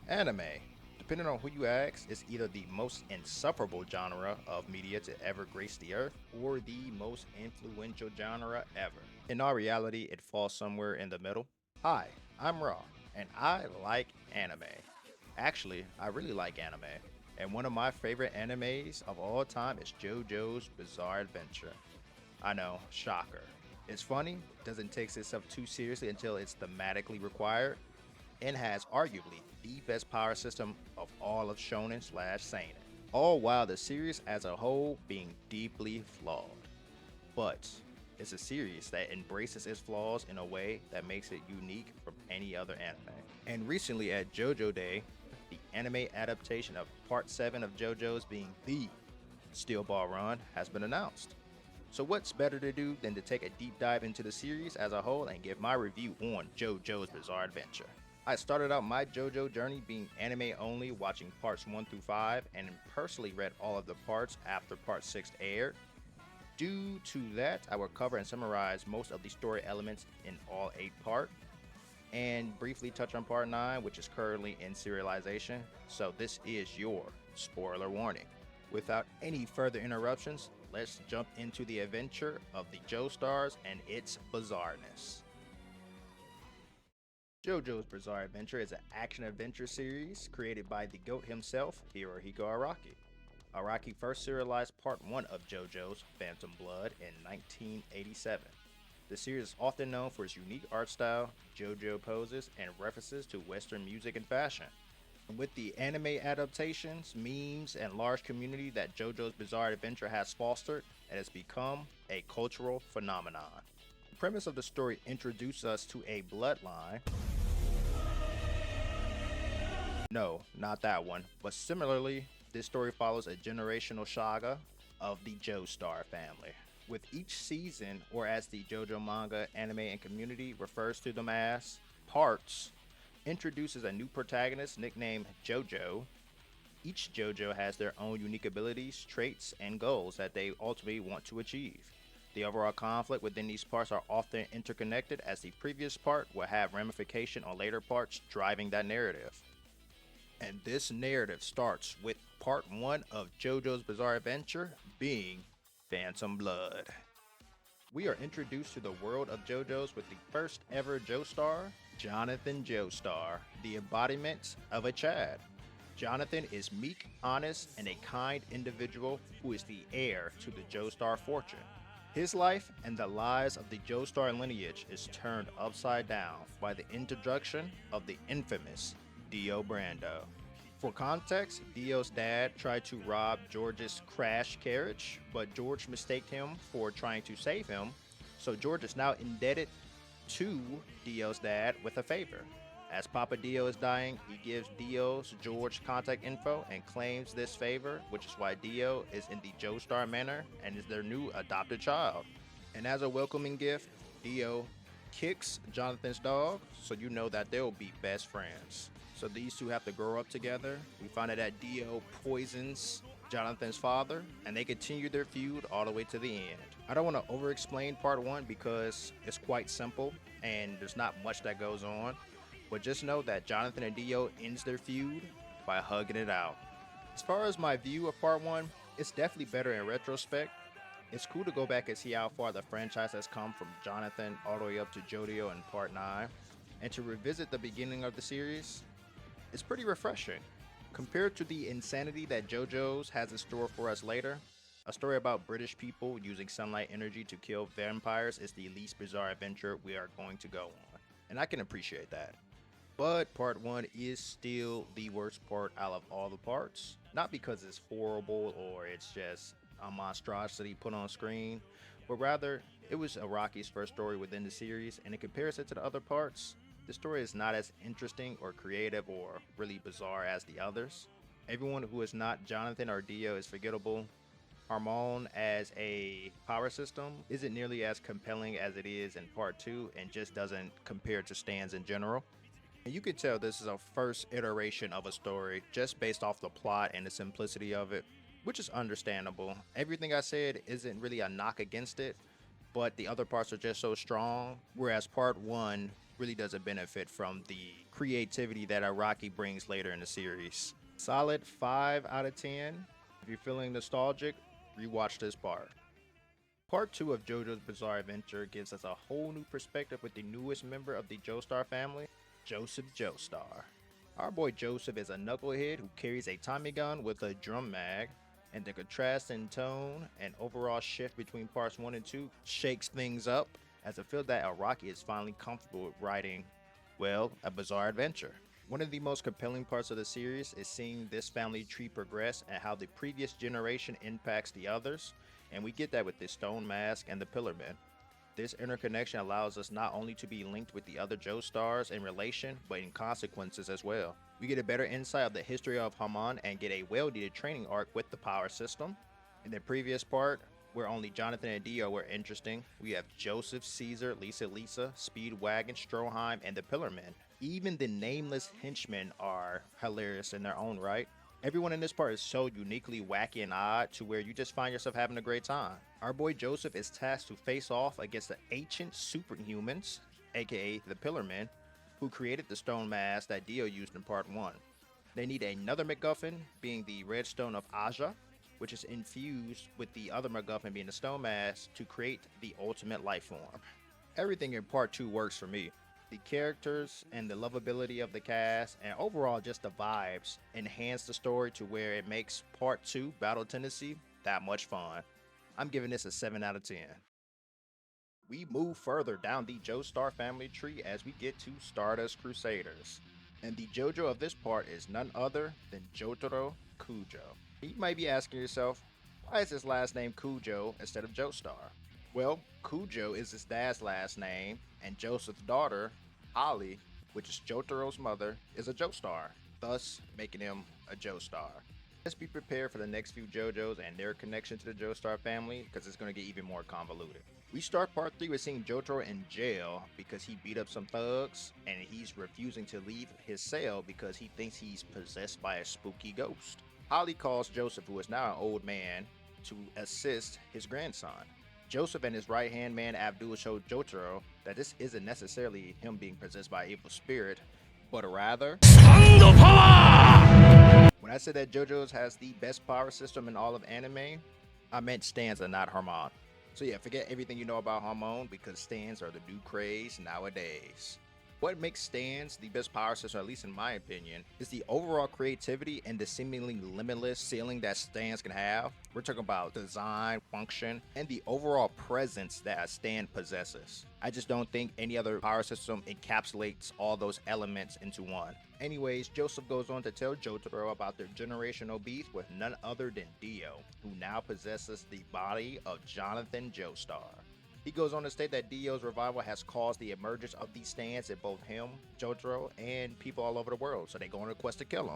Anime, depending on who you ask, is either the most insufferable genre of media to ever grace the earth or the most influential genre ever. In all reality, it falls somewhere in the middle. Hi, I'm Raw, and I like anime. Actually, I really like anime, and one of my favorite animes of all time is JoJo's Bizarre Adventure. I know, shocker. It's funny, doesn't take itself too seriously until it's thematically required, and has arguably the best power system of all of shonen slash seinen. All while the series as a whole being deeply flawed. But it's a series that embraces its flaws in a way that makes it unique from any other anime. And recently at JoJo Day, the anime adaptation of Part 7 of JoJo's being the Steel Ball Run has been announced. So what's better to do than to take a deep dive into the series as a whole and give my review on JoJo's Bizarre Adventure. I started out my JoJo journey being anime only, watching parts 1 through 5, and personally read all of the parts after part 6 aired. Due to that, I will cover and summarize most of the story elements in all 8 parts, and briefly touch on part 9, which is currently in serialization, so this is your spoiler warning. Without any further interruptions, let's jump into the adventure of the Joestars and its bizarreness. JoJo's Bizarre Adventure is an action-adventure series created by the GOAT himself, Hirohiko Araki. Araki first serialized Part 1 of JoJo's Phantom Blood in 1987. The series is often known for its unique art style, JoJo poses, and references to Western music and fashion. With the anime adaptations, memes, and large community that JoJo's Bizarre Adventure has fostered, it has become a cultural phenomenon. The premise of the story introduces us to a bloodline. No, not that one, but similarly, this story follows a generational saga of the Joestar family. With each season, or as the JoJo manga, anime, and community refers to them as, parts, introduces a new protagonist nicknamed JoJo. Each JoJo has their own unique abilities, traits, and goals that they ultimately want to achieve. The overall conflict within these parts are often interconnected, as the previous part will have ramification on later parts driving that narrative. And this narrative starts with part 1 of JoJo's Bizarre Adventure being Phantom Blood. We are introduced to the world of JoJo's with the first ever Joestar, Jonathan Joestar, the embodiment of a Chad. Jonathan is meek, honest, and a kind individual who is the heir to the Joestar fortune. His life and the lives of the Joestar lineage is turned upside down by the introduction of the infamous Dio Brando. For context, Dio's dad tried to rob George's crash carriage, but George mistaked him for trying to save him, so George is now indebted to Dio's dad with a favor. As Papa Dio is dying, he gives Dio's George contact info and claims this favor, which is why Dio is in the Joestar Manor and is their new adopted child. And as a welcoming gift, Dio kicks Jonathan's dog, so you know that they'll be best friends. So these two have to grow up together. We find out that Dio poisons Jonathan's father, and they continue their feud all the way to the end. I don't want to over-explain part 1 because it's quite simple and there's not much that goes on, but just know that Jonathan and Dio ends their feud by hugging it out. As far as my view of part 1, it's definitely better in retrospect. It's cool to go back and see how far the franchise has come from Jonathan all the way up to Jodio in part 9, and to revisit the beginning of the series. It's pretty refreshing. Compared to the insanity that JoJo's has in store for us later, a story about British people using sunlight energy to kill vampires is the least bizarre adventure we are going to go on, and I can appreciate that. But part 1 is still the worst part out of all the parts, not because it's horrible or it's just a monstrosity put on screen, but rather it was Araki's first story within the series, and in comparison to the other parts, the story is not as interesting or creative or really bizarre as the others. Everyone who is not Jonathan or Dio is forgettable. Harmon as a power system isn't nearly as compelling as it is in part 2 and just doesn't compare to stands in general. And you can tell this is a first iteration of a story just based off the plot and the simplicity of it, which is understandable. Everything I said isn't really a knock against it, but the other parts are just so strong, whereas part 1 really doesn't benefit from the creativity that Araki brings later in the series. Solid 5 out of 10. If you're feeling nostalgic, rewatch this part. Part 2 of JoJo's Bizarre Adventure gives us a whole new perspective with the newest member of the Joestar family, Joseph Joestar. Our boy Joseph is a knucklehead who carries a Tommy gun with a drum mag, and the contrast in tone and overall shift between parts 1 and 2 shakes things up, as it feels that Araki is finally comfortable with writing, well, a bizarre adventure. One of the most compelling parts of the series is seeing this family tree progress and how the previous generation impacts the others, and we get that with the Stone Mask and the Pillar Men. This interconnection allows us not only to be linked with the other Joestars in relation, but in consequences as well. We get a better insight of the history of Haman and get a well-needed training arc with the power system. In the previous part, where only Jonathan and Dio were interesting, we have Joseph, Caesar, Lisa, Speedwagon, Stroheim, and the Pillar Men. Even the nameless henchmen are hilarious in their own right. Everyone in this part is so uniquely wacky and odd to where you just find yourself having a great time. Our boy Joseph is tasked to face off against the ancient superhumans, aka the Pillar Men, who created the stone mask that Dio used in part 1. They need another MacGuffin, being the Red Stone of Aja, which is infused with the other MacGuffin being the stone mask to create the ultimate life form. Everything in part 2 works for me. The characters and the lovability of the cast and overall just the vibes enhance the story to where it makes part 2 Battle Tendency that much fun. I'm giving this a 7 out of 10. We move further down the Joestar family tree as we get to Stardust Crusaders. And the JoJo of this part is none other than Jotaro Kujo. You might be asking yourself, why is his last name Kujo instead of Joestar? Well, Kujo is his dad's last name, and Joseph's daughter, Ali, which is Jotaro's mother, is a Joestar, thus making him a Joestar. Let's be prepared for the next few JoJo's and their connection to the Joestar family, because it's going to get even more convoluted. We start part 3 with seeing Jotaro in jail because he beat up some thugs, and he's refusing to leave his cell because he thinks he's possessed by a spooky ghost. Ali calls Joseph, who is now an old man, to assist his grandson. Joseph and his right-hand man Abdul show Jotaro that this isn't necessarily him being possessed by an evil spirit, but rather power! When I said that JoJo's has the best power system in all of anime, I meant stands and not Harmon. So yeah, forget everything you know about Harmon because stands are the new craze nowadays. What makes stands the best power system, at least in my opinion, is the overall creativity and the seemingly limitless ceiling that stands can have. We're talking about design, function, and the overall presence that a stand possesses. I just don't think any other power system encapsulates all those elements into one. Anyways, Joseph goes on to tell Jotaro about their generational beef with none other than Dio, who now possesses the body of Jonathan Joestar. He goes on to state that Dio's revival has caused the emergence of these stands in both him, Jotaro, and people all over the world, so they go on a quest to kill him.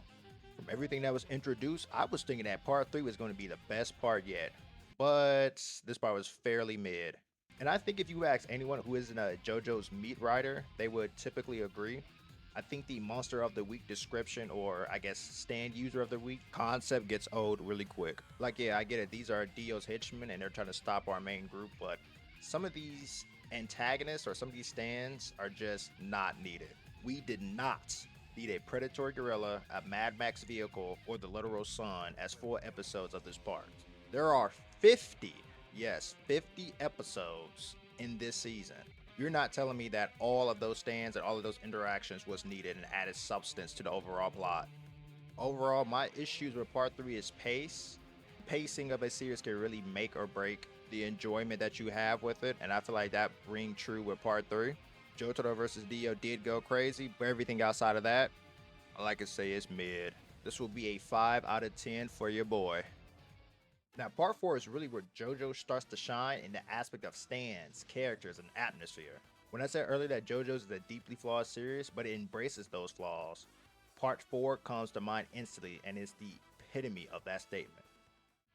From everything that was introduced, I was thinking that part 3 was going to be the best part yet, but this part was fairly mid. And I think if you ask anyone who isn't a JoJo's meat writer, they would typically agree. I think the Monster of the Week description, or I guess stand user of the week concept, gets old really quick. Like, yeah, I get it, these are Dio's henchmen and they're trying to stop our main group, but some of these antagonists or some of these stands are just not needed. We did not need a predatory gorilla, a Mad Max vehicle, or the literal sun as full episodes of this part. There are 50, yes, 50 episodes in this season. You're not telling me that all of those stands and all of those interactions was needed and added substance to the overall plot. Overall, my issues with part 3 is pace. Pacing of a series can really make or break the enjoyment that you have with it, and I feel like that ring true with part 3. Jotaro versus Dio did go crazy, but everything outside of that, I like to say, is mid. This will be a 5 out of 10 for your boy. Now, part 4 is really where JoJo starts to shine in the aspect of stands, characters, and atmosphere. When I said earlier that JoJo's is a deeply flawed series, but it embraces those flaws, part 4 comes to mind instantly and is the epitome of that statement.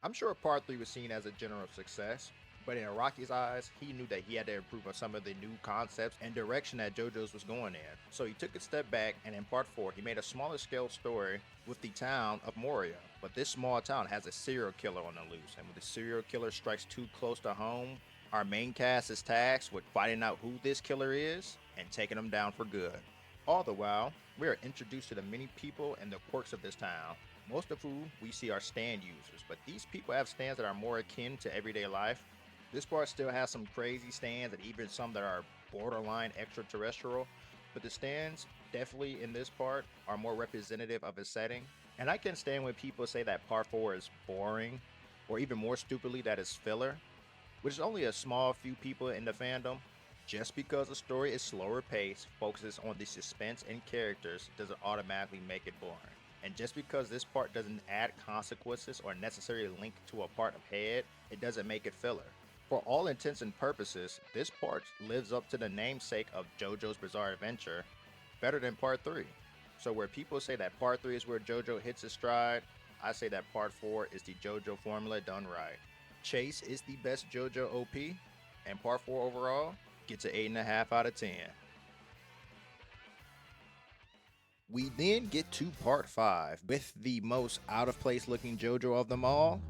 I'm sure part 3 was seen as a general success, but in Araki's eyes, he knew that he had to improve on some of the new concepts and direction that JoJo's was going in. So he took a step back, and in part 4, he made a smaller scale story with the town of Moria. But this small town has a serial killer on the loose, and when the serial killer strikes too close to home, Our main cast is tasked with finding out who this killer is and taking him down for good. All the while, we are introduced to the many people and the quirks of this town, most of whom we see are stand users, but these people have stands that are more akin to everyday life. This part still has some crazy stands and even some that are borderline extraterrestrial, but the stands definitely in this part are more representative of its setting. And I can stand when people say that part 4 is boring, or even more stupidly that it's filler, which is only a small few people in the fandom. Just because the story is slower paced, focuses on the suspense and characters, doesn't automatically make it boring. And just because this part doesn't add consequences or necessarily link to a part of head, it doesn't make it filler. For all intents and purposes, this part lives up to the namesake of JoJo's Bizarre Adventure better than part 3. So where people say that part 3 is where JoJo hits his stride, I say that part 4 is the JoJo formula done right. Chase is the best JoJo OP, and part 4 overall gets an 8.5 out of 10. We then get to part 5 with the most out of place looking JoJo of them all,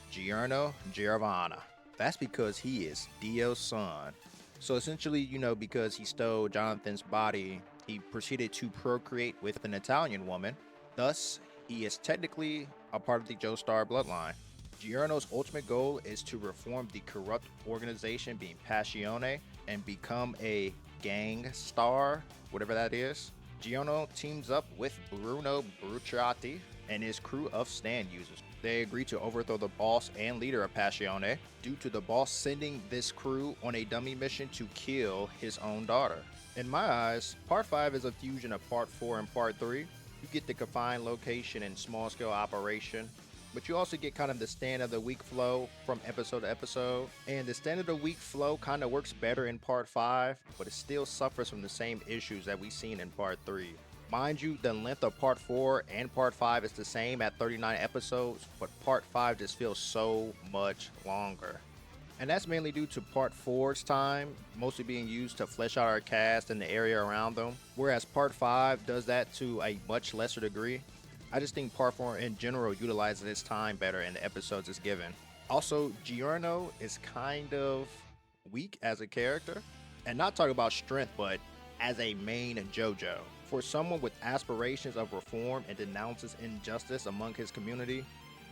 Giorno Giovanna. That's because he is Dio's son. So essentially, because he stole Jonathan's body, he proceeded to procreate with an Italian woman. Thus, he is technically a part of the Joestar bloodline. Giorno's ultimate goal is to reform the corrupt organization being Passione and become a gang star, whatever that is. Giorno teams up with Bruno Bruciati and his crew of stand users. They agree to overthrow the boss and leader of Passione due to the boss sending this crew on a dummy mission to kill his own daughter. In my eyes, part 5 is a fusion of part 4 and part 3. You get the confined location and small scale operation, but you also get kind of the stand of the week flow from episode to episode. And the stand of the week flow kind of works better in part 5, but it still suffers from the same issues that we've seen in part 3. Mind you, the length of part 4 and part 5 is the same at 39 episodes, but part 5 just feels so much longer. And that's mainly due to part 4's time mostly being used to flesh out our cast and the area around them, whereas part 5 does that to a much lesser degree. I just think part 4 in general utilizes its time better in the episodes it's given. Also, Giorno is kind of weak as a character, and not talking about strength, but as a main JoJo. For someone with aspirations of reform and denounces injustice among his community,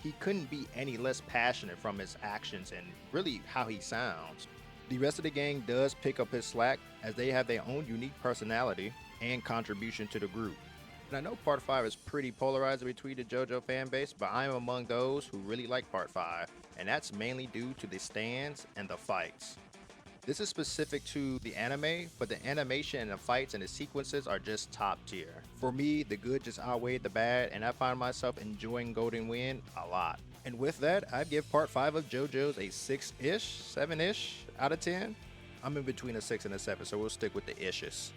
he couldn't be any less passionate from his actions and really how he sounds. The rest of the gang does pick up his slack as they have their own unique personality and contribution to the group. And I know part 5 is pretty polarized between the JoJo fanbase, but I am among those who really like part 5, and that's mainly due to the stands and the fights. This is specific to the anime, but the animation and the fights and the sequences are just top tier. For me, the good just outweighed the bad, and I find myself enjoying Golden Wind a lot. And with that, I'd give part 5 of JoJo's a 6-ish, 7-ish out of 10. I'm in between a 6 and a 7, so we'll stick with the ishes.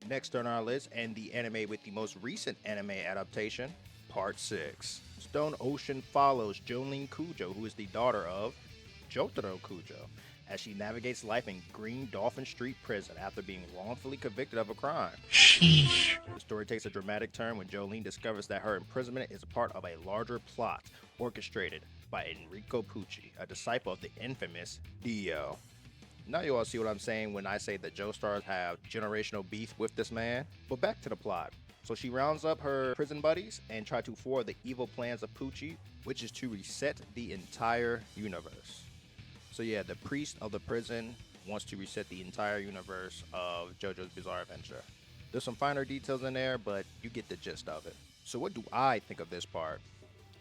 Next on our list, and the anime with the most recent anime adaptation, part 6. Stone Ocean follows Jolene Kujo, who is the daughter of Jotaro Kujo, as she navigates life in Green Dolphin Street Prison after being wrongfully convicted of a crime. Sheesh. The story takes a dramatic turn when Jolene discovers that her imprisonment is a part of a larger plot orchestrated by Enrico Pucci, a disciple of the infamous Dio. Now you all see what I'm saying when I say that Joestars have generational beef with this man. But back to the plot. So she rounds up her prison buddies and try to foil the evil plans of Pucci, which is to reset the entire universe. So yeah, the priest of the prison wants to reset the entire universe of JoJo's Bizarre Adventure. There's some finer details in there, but you get the gist of it. So what do I think of this part?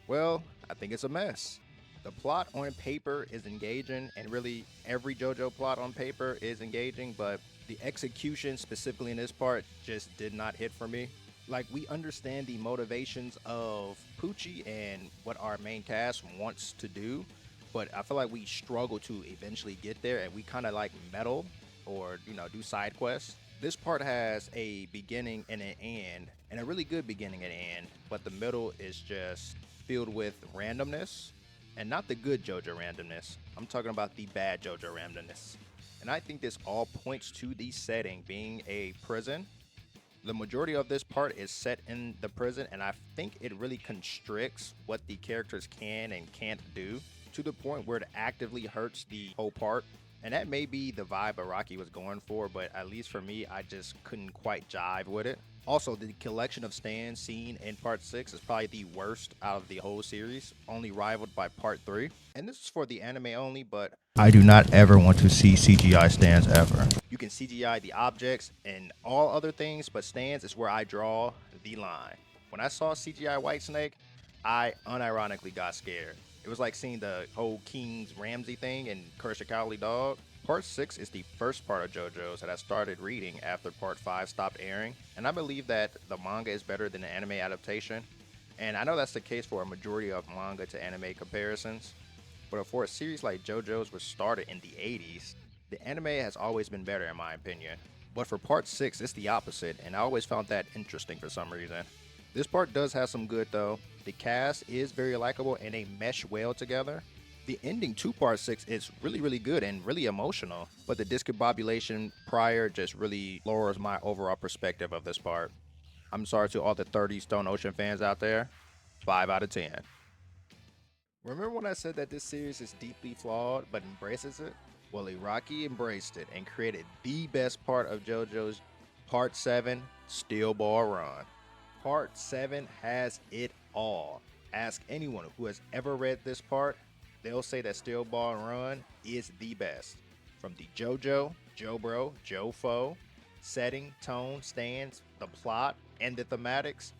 Well, I think it's a mess. The plot on paper is engaging, and really every JoJo plot on paper is engaging, but the execution specifically in this part just did not hit for me. Like, we understand the motivations of Pucci and what our main cast wants to do, but I feel like we struggle to eventually get there, and we kind of like meddle or, do side quests. This part has a beginning and an end, and a really good beginning and end, but the middle is just filled with randomness. And not the good JoJo randomness. I'm talking about the bad JoJo randomness. And I think this all points to the setting being a prison. The majority of this part is set in the prison, and I think it really constricts what the characters can and can't do. to the point where it actively hurts the whole part. And that may be the vibe Araki was going for, but at least for me, I just couldn't quite jive with it. Also, the collection of stands seen in part 6 is probably the worst out of the whole series, only rivaled by part 3. And this is for the anime only, but I do not ever want to see CGI stands ever. You can CGI the objects and all other things, but stands is where I draw the line. When I saw CGI Whitesnake, I unironically got scared. It was like seeing the whole King's Ramsey thing in Curse of Cowardly Dog. Part 6 is the first part of JoJo's that I started reading after Part 5 stopped airing, and I believe that the manga is better than the anime adaptation. And I know that's the case for a majority of manga to anime comparisons, but for a series like JoJo's, which started in the 80s, the anime has always been better in my opinion. But for Part 6, it's the opposite, and I always found that interesting for some reason. This part does have some good though. The cast is very likable and they mesh well together. The ending to part 6 is really good and really emotional, but the discombobulation prior just really lowers my overall perspective of this part. I'm sorry to all the 30 Stone Ocean fans out there. 5 out of 10. Remember when I said that this series is deeply flawed but embraces it? Well, Araki embraced it and created the best part of JoJo's Part 7, Steel Ball Run. Part 7 has it all. Ask anyone who has ever read this part, they'll say that Steel Ball Run is the best. From the JoJo, JoBro, JoFo, setting, tone, stands, the plot, and the thematics,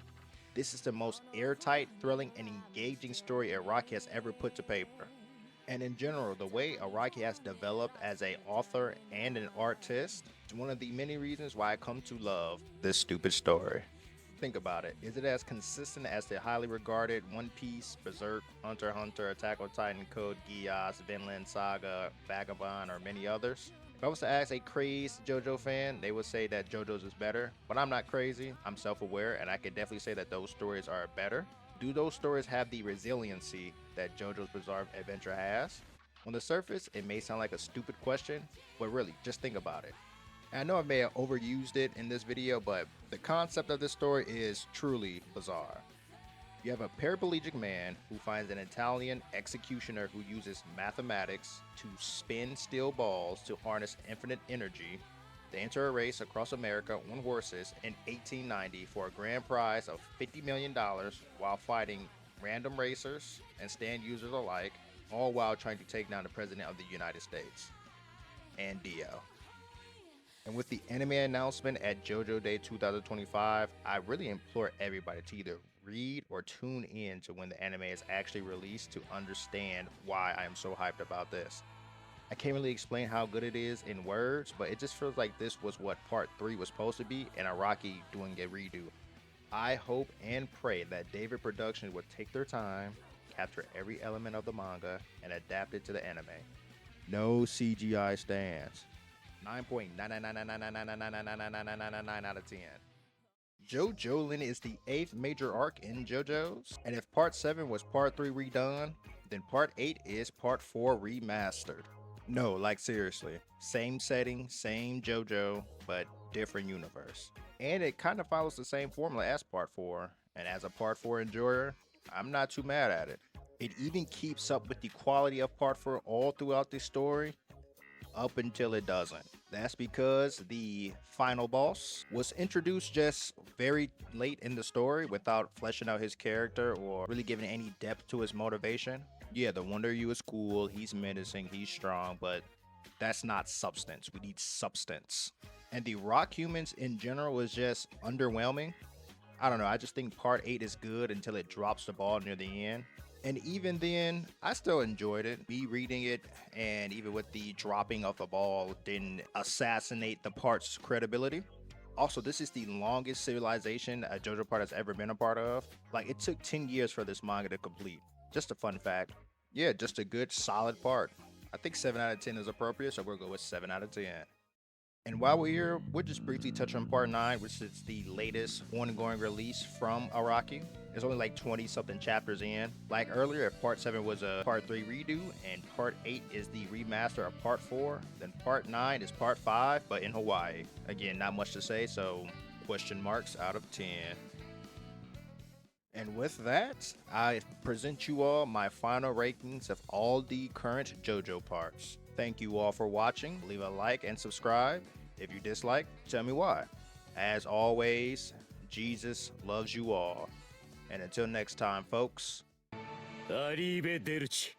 this is the most airtight, thrilling, and engaging story Araki has ever put to paper. And in general, the way Araki has developed as an author and an artist is one of the many reasons why I come to love this stupid story. Think about it. Is it as consistent as the highly regarded One Piece, Berserk, Hunter x Hunter, Attack on Titan, Code Geass, Vinland Saga, Vagabond, or many others? If I was to ask a crazed JoJo fan, they would say that JoJo's is better, but I'm not crazy. I'm self-aware, and I can definitely say that those stories are better. Do those stories have the resiliency that JoJo's Bizarre Adventure has? On the surface, it may sound like a stupid question, but really, just think about it. I know I may have overused it in this video, but the concept of this story is truly bizarre. You have a paraplegic man who finds an Italian executioner who uses mathematics to spin steel balls to harness infinite energy. They enter a race across America on horses in 1890 for a grand prize of $50 million while fighting random racers and stand users alike, all while trying to take down the President of the United States. And Dio. And with the anime announcement at JoJo Day 2025, I really implore everybody to either read or tune in to when the anime is actually released to understand why I am so hyped about this. I can't really explain how good it is in words, but it just feels like this was what part 3 was supposed to be and Araki doing a redo. I hope and pray that David Productions would take their time, capture every element of the manga, and adapt it to the anime. No CGI stands. 9.9999999999999 out of 10. JoJolin is the 8th major arc in JoJo's, and if part 7 was part 3 redone, then part 8 is part 4 remastered. No, like seriously, same setting, same JoJo, but different universe. And it kind of follows the same formula as part 4, and as a part 4 enjoyer, I'm not too mad at it. It even keeps up with the quality of part 4 all throughout the story, up until it doesn't. That's because the final boss was introduced just very late in the story without fleshing out his character or really giving any depth to his motivation. Yeah, the Wonder U is cool, he's menacing, he's strong, but that's not substance. We need substance. And the rock humans in general is just underwhelming. I don't know, I just think part 8 is good until it drops the ball near the end. And even then, I still enjoyed it. Me reading it, and even with the dropping of the ball, didn't assassinate the part's credibility. Also, this is the longest civilization a JoJo part has ever been a part of. Like, it took 10 years for this manga to complete. Just a fun fact. Yeah, just a good, solid part. I think 7 out of 10 is appropriate, so we'll go with 7 out of 10. And while we're here, we'll just briefly touch on part 9, which is the latest ongoing release from Araki. It's only like 20 something chapters in. Like earlier, if part 7 was a part 3 redo and part 8 is the remaster of part 4, then part 9 is part 5, but in Hawaii. Again, not much to say, so question marks out of 10. And with that, I present you all my final rankings of all the current JoJo parts. Thank you all for watching. Leave a like and subscribe. If you dislike, tell me why. As always, Jesus loves you all. And until next time, folks. アリーベ・デルチ